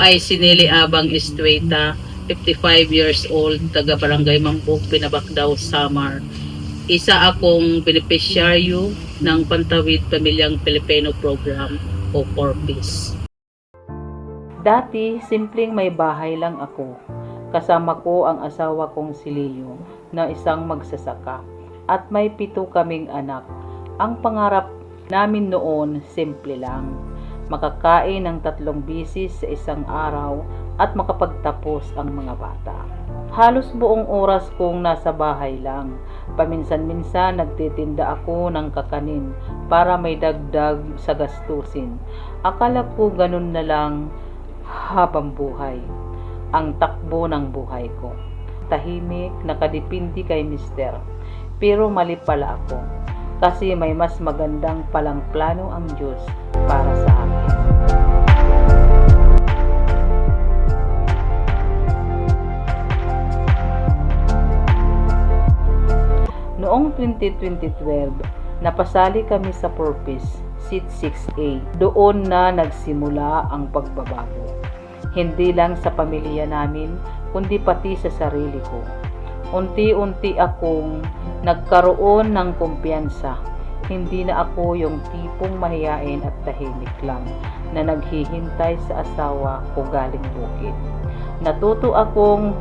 ay si Nelly Abang Estueta, 55 years old, taga Barangay Mambog, Pinabacdaw, Samar. Isa akong beneficiaryo ng Pantawid Pamilyang Pilipino Program o PORPIS. Dati, simpleng may bahay lang ako. Kasama ko ang asawa kong si Leo na isang magsasaka at may 7 kaming anak. Ang pangarap namin noon, simple lang. Makakain ng 3 bisis sa isang araw at makapagtapos ang mga bata. Halos buong oras kong nasa bahay lang. Paminsan-minsan nagtitinda ako ng kakanin para may dagdag sa gastusin. Akala ko ganun na lang habang buhay. Ang takbo ng buhay ko. Tahimik, nakadipindi kay mister. Pero mali pala ako. Kasi may mas magandang palang plano ang Diyos para sa akin. Noong 2012, napasali kami sa PORPIS, Seat 6A. Doon na nagsimula ang pagbabago. Hindi lang sa pamilya namin, kundi pati sa sarili ko. Unti-unti akong nagkaroon ng kumpiyansa. Hindi na ako yung tipong mahiyain at tahimik lang na naghihintay sa asawa ko galing bukid. Natuto akong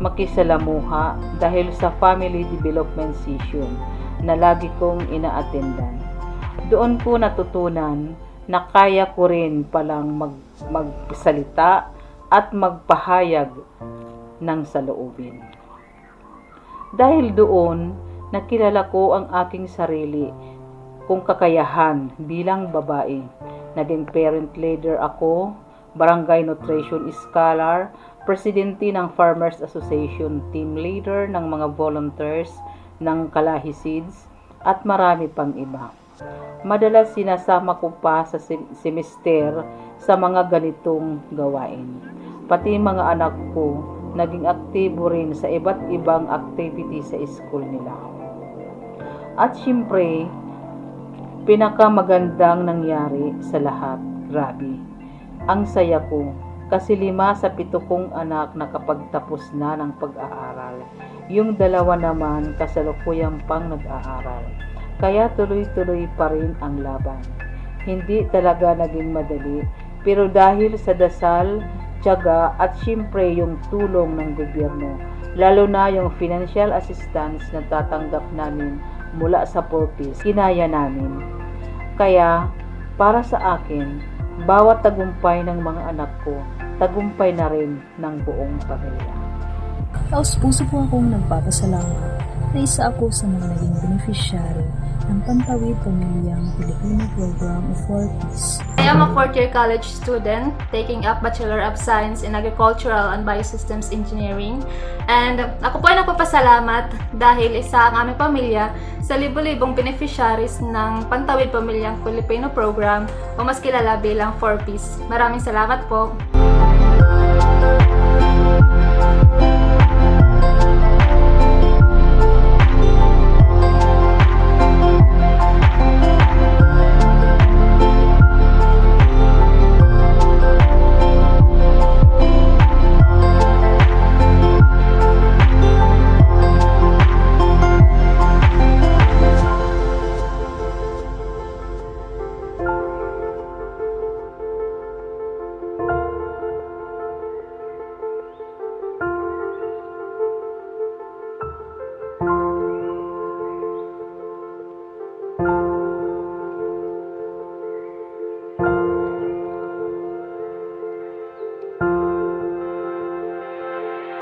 makisalamuha dahil sa family development session na lagi kong ina-attendan. Doon ko natutunan na kaya ko rin palang magsalita at magpahayag ng saloobin. Dahil doon, nakilala ko ang aking sarili kung kakayahan bilang babae. Naging parent leader ako, barangay nutrition scholar, presidente ng Farmers Association, team leader ng mga volunteers ng Kalahi Seeds, at marami pang iba. Madalas sinasama ko pa sa semester sa mga ganitong gawain. Pati mga anak ko, naging aktibo rin sa iba't ibang activity sa school nila. At syempre, pinakamagandang nangyari sa lahat, grabe. Ang saya ko kasi 5 sa 7 kong anak nakapagtapos na ng pag-aaral. Yung 2 naman kasalukuyang pang nag-aaral. Kaya tuloy-tuloy pa rin ang laban. Hindi talaga naging madali, pero dahil sa dasal, tiyaga at syempre yung tulong ng gobyerno, lalo na yung financial assistance na tatanggap namin mula sa PORPIS, kinaya namin. Kaya para sa akin, bawat tagumpay ng mga anak ko, tagumpay na rin ng buong pamilya. Taos-puso po akong nagpapasalamat na isa ako sa mga naging beneficiary ng Pantawid Pamilyang Pilipino Program of PORPIS. I am a 4th-year college student taking up Bachelor of Science in Agricultural and Biosystems Engineering. And ako po ay nagpapasalamat dahil isa ang aming pamilya sa libo-libong beneficiaries ng Pantawid Pamilyang Pilipino Program o mas kilala bilang PORPIS. Maraming salamat po.